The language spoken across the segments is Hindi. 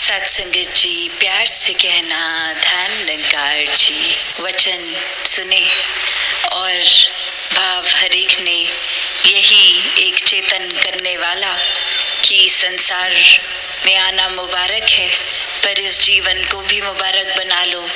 सत्संगत जी, प्यार से कहना ध्यान निरंकार जी, वचन सुने और भाव हरेक ने यही एक चेतन करने वाला कि संसार में आना मुबारक है, पर इस जीवन को भी मुबारक बना लो।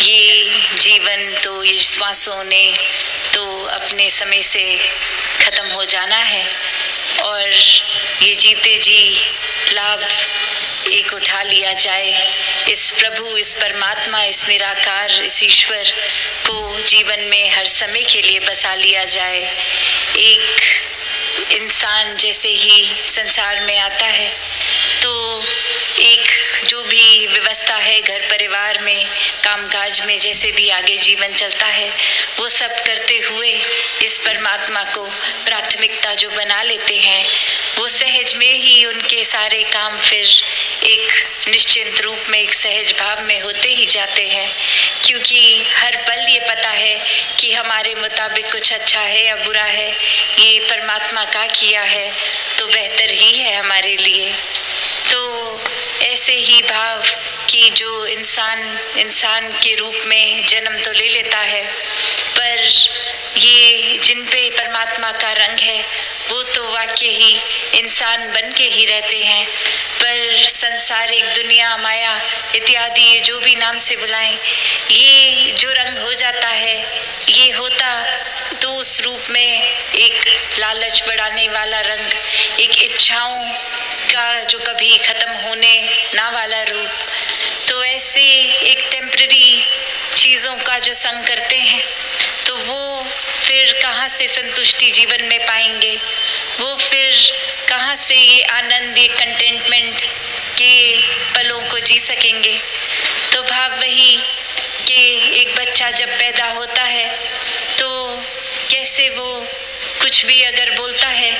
ये जीवन तो ये श्वासों ने तो अपने समय से खत्म हो जाना है और ये जीते जी लाभ एक उठा लिया जाए। इस प्रभु, इस परमात्मा, इस निराकार, इस ईश्वर को जीवन में हर समय के लिए बसा लिया जाए। एक इंसान जैसे ही संसार में आता है तो एक जो भी व्यवस्था है घर परिवार में, कामकाज में, जैसे भी आगे जीवन चलता है, वो सब करते हुए इस परमात्मा को प्राथमिकता जो बना लेते हैं, वो सहज में ही उनके सारे काम फिर एक निश्चिंत रूप में, एक सहज भाव में होते ही जाते हैं, क्योंकि हर पल ये पता है कि हमारे मुताबिक कुछ अच्छा है या बुरा है, ये परमात्मा का किया है तो बेहतर ही है हमारे लिए। तो ऐसे ही भाव कि जो इंसान के रूप में जन्म तो ले लेता है, पर ये जिन पे परमात्मा का रंग है वो तो वाकई ही इंसान बन के ही रहते हैं, पर संसारिक दुनिया, माया इत्यादि ये जो भी नाम से बुलाएं, ये जो रंग हो जाता है, ये होता तो उस रूप में एक लालच बढ़ाने वाला रंग, एक इच्छाओं का जो कभी खत्म होने ना वाला रूप। तो ऐसे एक टेम्पररी चीज़ों का जो संग करते हैं तो वो फिर कहाँ से संतुष्टि जीवन में पाएंगे, वो फिर कहाँ से ये आनंद, ये कंटेंटमेंट के पलों को जी सकेंगे। तो भाव वही कि एक बच्चा जब पैदा होता है तो कैसे वो कुछ भी अगर बोलता है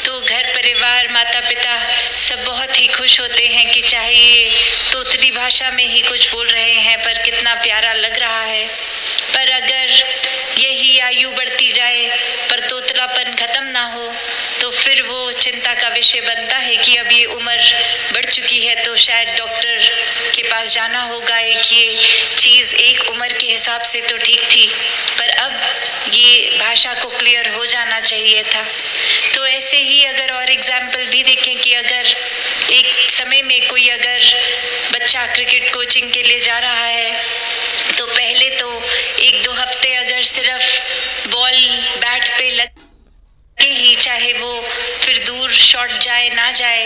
तो घर परिवार, माता पिता सब बहुत ही खुश होते हैं कि चाहे ये तोतली भाषा में ही कुछ बोल रहे हैं पर कितना प्यारा लग रहा है। पर अगर यही आयु बढ़ती जाए पर तोतलापन खत्म ना हो तो फिर वो चिंता का विषय बनता है कि अब ये उम्र बढ़ चुकी है तो शायद डॉक्टर के पास जाना होगा। ये चीज़ एक उम्र के हिसाब से तो ठीक थी, पर अब ये भाषा को क्लियर हो जाना चाहिए था। तो ऐसे ही अगर और एग्जाम्पल भी देखें कि अगर एक समय में कोई अगर बच्चा क्रिकेट कोचिंग के लिए जा रहा है तो पहले तो 1-2 हफ्ते अगर सिर्फ बॉल बैट पे लगे ही, चाहे वो फिर दूर शॉट जाए ना जाए,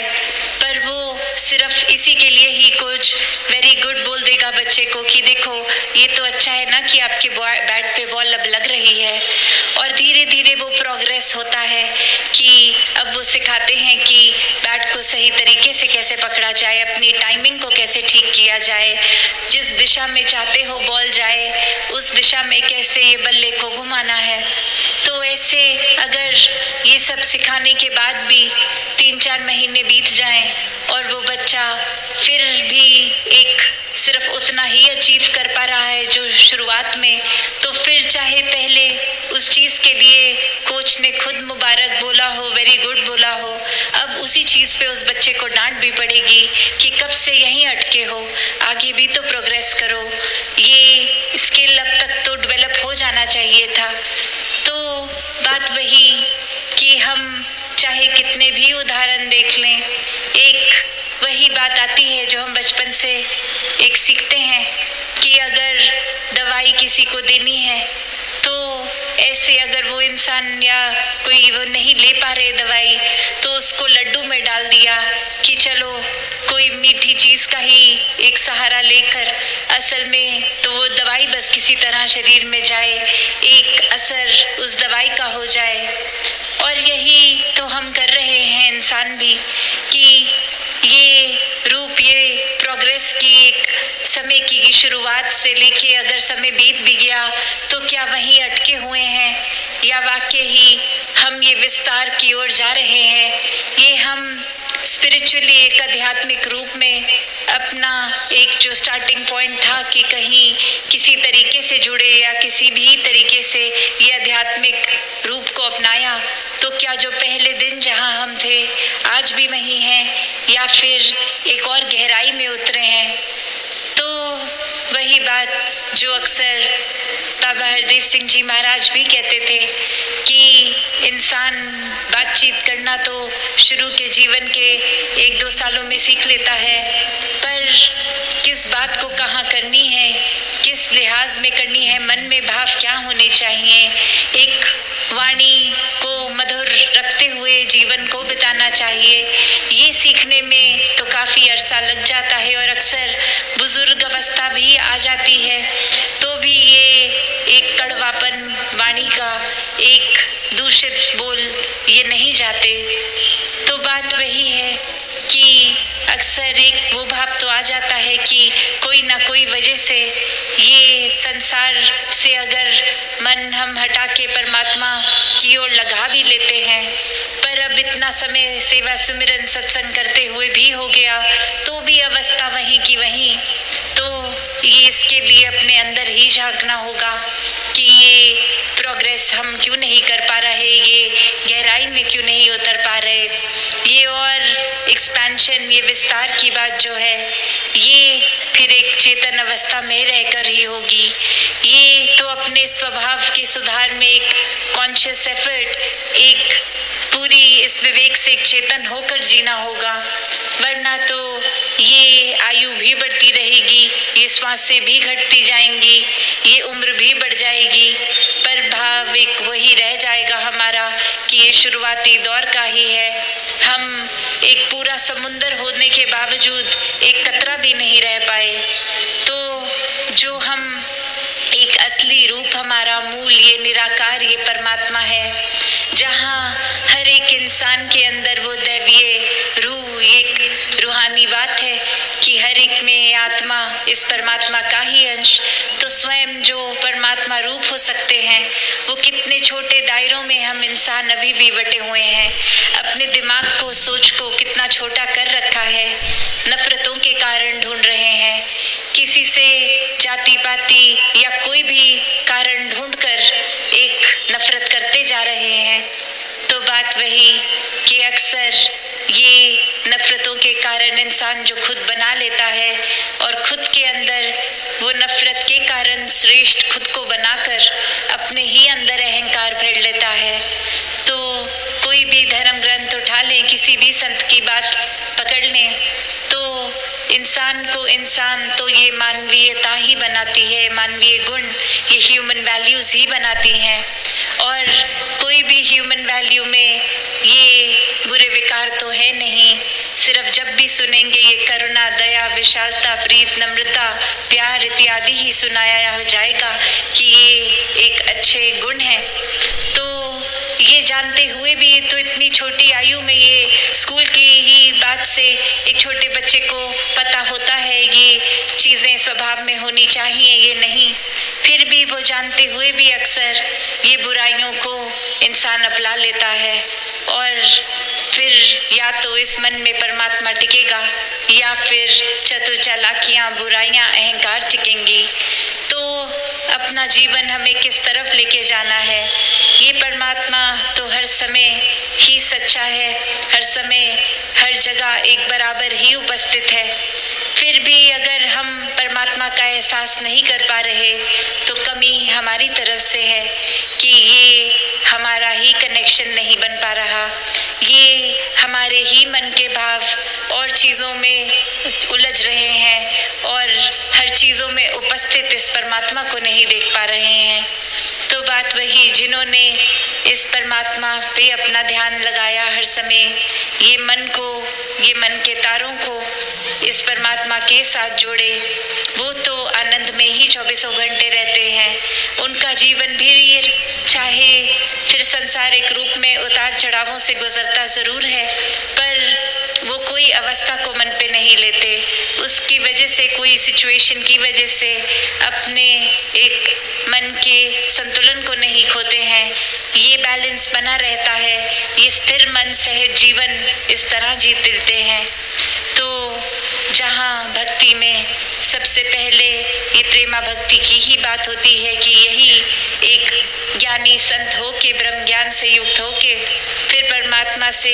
पर वो सिर्फ इसी के लिए ही कोच वेरी गुड बोल देगा बच्चे को कि देखो ये तो अच्छा है ना कि आपके बैट पे बॉल अब लग रही है। और धीरे धीरे वो प्रोग्रेस होता है कि अब वो सिखाते हैं कि बैट को सही तरीके से कैसे पकड़ा जाए, अपनी टाइमिंग को कैसे ठीक किया जाए, जिस दिशा में चाहते हो बॉल जाए उस दिशा में कैसे ये बल्ले को घुमाना है। तो ऐसे अगर ये सब सिखाने के बाद भी 3-4 महीने बीत जाएं और वो बच्चा फिर भी एक सिर्फ उतना ही अचीव कर पा रहा है जो शुरुआत में, तो फिर चाहे पहले उस चीज़ के लिए कोच ने खुद मुबारक बोला हो, वेरी गुड बोला हो, अब उसी चीज़ पे उस बच्चे को डांट भी पड़ेगी कि कब से यहीं अटके हो, आगे भी तो प्रोग्रेस करो, ये स्किल अब तक तो डेवलप हो जाना चाहिए था। तो बात वही कि हम चाहे कितने भी उदाहरण देख लें, एक वही बात आती है जो हम बचपन से एक सीखते हैं कि अगर दवाई किसी को देनी है तो ऐसे अगर वो इंसान या कोई वो नहीं ले पा रहे दवाई तो उसको लड्डू में डाल दिया कि चलो कोई मीठी चीज़ का ही एक सहारा लेकर, असल में तो वो दवाई बस किसी तरह शरीर में जाए, एक असर उस दवाई का हो जाए। और यही तो हम कर रहे हैं इंसान भी कि ये रूप, ये प्रोग्रेस की एक समय की शुरुआत से लेके अगर समय बीत भी गया तो क्या वहीं अटके हुए हैं या वाकई ही हम ये विस्तार की ओर जा रहे हैं। ये हम स्पिरिचुअली एक आध्यात्मिक रूप में अपना एक जो स्टार्टिंग पॉइंट था कि कहीं किसी तरीके से जुड़े या किसी भी तरीके से ये आध्यात्मिक रूप को अपनाया, तो क्या जो पहले दिन जहां हम थे आज भी वहीं हैं या फिर एक और गहराई में उतरे वही बात जो अक्सर बाबा हरदेव सिंह जी महाराज भी कहते थे कि इंसान बातचीत करना तो शुरू के जीवन के 1-2 सालों में सीख लेता है, पर किस बात को कहाँ करनी है, किस लिहाज में करनी है, मन में भाव क्या होने चाहिए, एक वाणी को मधुर रखते हुए जीवन को बिताना चाहिए, ये सीखने में तो काफ़ी अरसा लग जाता है और अक्सर बुजुर्ग अवस्था भी आ जाती है, तो भी ये एक कड़वापन वाणी का, एक दूषित बोल ये नहीं जाते। तो बात वही है कि अक्सर एक वो भाव तो आ जाता है कि कोई ना कोई वजह से ये संसार से अगर मन हम हटा के परमात्मा की ओर लगा भी लेते हैं, पर अब इतना समय सेवा सुमिरन सत्संग करते हुए भी हो गया, तो भी अवस्था वहीं की वहीं। तो ये इसके लिए अपने अंदर ही झांकना होगा कि ये प्रोग्रेस हम क्यों नहीं कर पा रहे, ये गहराई में क्यों नहीं उतर पा रहे, ये और एक्सपेंशन, ये विस्तार की बात जो है ये फिर एक चेतन अवस्था में रहकर ही होगी। ये तो अपने स्वभाव के सुधार में एक कॉन्शियस एफर्ट, एक पूरी इस विवेक से एक चेतन होकर जीना होगा, वरना तो ये आयु भी बढ़ती रहेगी, ये श्वासें भी घटती जाएंगी, ये उम्र भी बढ़ जाएगी, पर भाव एक वही रह जाएगा हमारा कि ये शुरुआती दौर का ही है। हम एक पूरा समुंदर होने के बावजूद एक कतरा भी नहीं रह पाए। तो जो हम एक असली रूप, हमारा मूल ये निराकार, ये परमात्मा है, जहाँ हर एक इंसान के अंदर वो दैवीय रूह, एक रूहानी बात है कि हर एक में आत्मा इस परमात्मा का ही अंश, तो स्वयं जो परमात्मा रूप हो सकते हैं, वो कितने छोटे दायरों में हम इंसान अभी भी बटे हुए हैं। अपने दिमाग को, सोच को कितना छोटा कर रखा है, नफरतों के कारण ढूंढ रहे हैं, किसी से जाति पाति या कोई भी कारण ढूंढकर एक नफरत करते जा रहे हैं। तो बात वही कि अक्सर ये नफरतों के कारण इंसान जो खुद बना लेता है और खुद के अंदर वो नफरत के कारण श्रेष्ठ खुद को बनाकर अपने ही अंदर अहंकार भर लेता है। तो कोई भी धर्म ग्रंथ उठा लें, किसी भी संत की बात पकड़ लें, तो इंसान को इंसान तो ये मानवीयता ही बनाती है, मानवीय गुण, ये ह्यूमन वैल्यूज ही बनाती हैं। और कोई भी ह्यूमन वैल्यू में ये बुरे विकार तो है नहीं, सिर्फ जब भी सुनेंगे ये करुणा, दया, विशालता, प्रीत, नम्रता, प्यार इत्यादि ही सुनाया जाएगा कि ये एक अच्छे गुण हैं। तो ये जानते हुए भी तो इतनी छोटी आयु में ये स्कूल की ही बात से एक छोटे बच्चे को पता होता है ये चीज़ें स्वभाव में होनी चाहिए, ये नहीं, फिर भी वो जानते हुए भी अक्सर ये बुराइयों को इंसान अपना लेता है और फिर या तो इस मन में परमात्मा टिकेगा या फिर चतुर चालाकियाँ, बुराइयाँ, अहंकार टिकेंगी। तो अपना जीवन हमें किस तरफ लेके जाना है, ये परमात्मा तो हर समय ही सच्चा है, हर समय हर जगह एक बराबर ही उपस्थित है। फिर भी अगर हम परमात्मा का एहसास नहीं कर पा रहे तो कमी हमारी तरफ से है कि ये हमारा ही कनेक्शन नहीं बन पा रहा, ये हमारे ही मन के भाव और चीज़ों में उलझ रहे हैं और हर चीज़ों में उपस्थित इस परमात्मा को नहीं देख पा रहे हैं। तो बात वही, जिन्होंने इस परमात्मा पे अपना ध्यान लगाया हर समय, ये मन को, ये मन के तारों को इस परमात्मा के साथ जोड़े, वो तो आनंद में ही 24 घंटे रहते हैं। उनका जीवन भी चाहे फिर संसारिक रूप में उतार चढ़ावों से गुजरता ज़रूर है, पर वो कोई अवस्था को मन पे नहीं लेते, उसकी वजह से, कोई सिचुएशन की वजह से अपने एक मन के संतुलन को नहीं खोते हैं, ये बैलेंस बना रहता है, ये स्थिर मन सहित जीवन इस तरह जीते लेते हैं। तो जहाँ भक्ति में सबसे पहले ये प्रेमा भक्ति की ही बात होती है कि यही एक ज्ञानी संत हो के, ब्रह्म ज्ञान से युक्त हो के, फिर परमात्मा से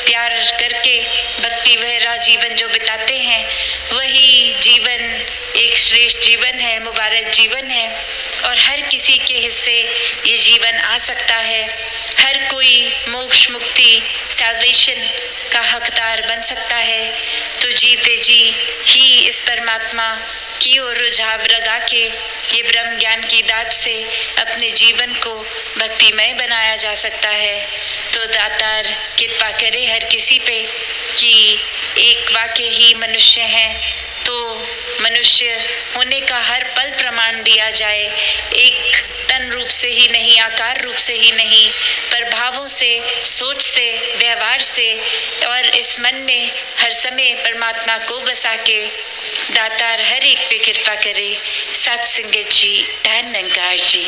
प्यार करके भक्ति भरा जीवन जो बिताते हैं, वही जीवन एक श्रेष्ठ जीवन है, मुबारक जीवन है और हर किसी के हिस्से ये जीवन आ सकता है। हर कोई मोक्ष, मुक्ति, सैल्वेशन का हकदार बन सकता है। तो जीते जी ही इस परमात्मा की ओर रुझाव लगा के ये ब्रह्म ज्ञान की दात से अपने जीवन को भक्तिमय बनाया जा सकता है। तो दातार कृपा करे हर किसी पे कि एक वाक्य ही मनुष्य है तो मनुष्य होने का हर पल प्रमाण दिया जाए, एक तन रूप से ही नहीं, आकार रूप से ही नहीं, पर भावों से, सोच से, व्यवहार से और इस मन में हर समय परमात्मा को बसा के दातार हर एक पे कृपा करे। सत संगत जी, धन निरंकार जी।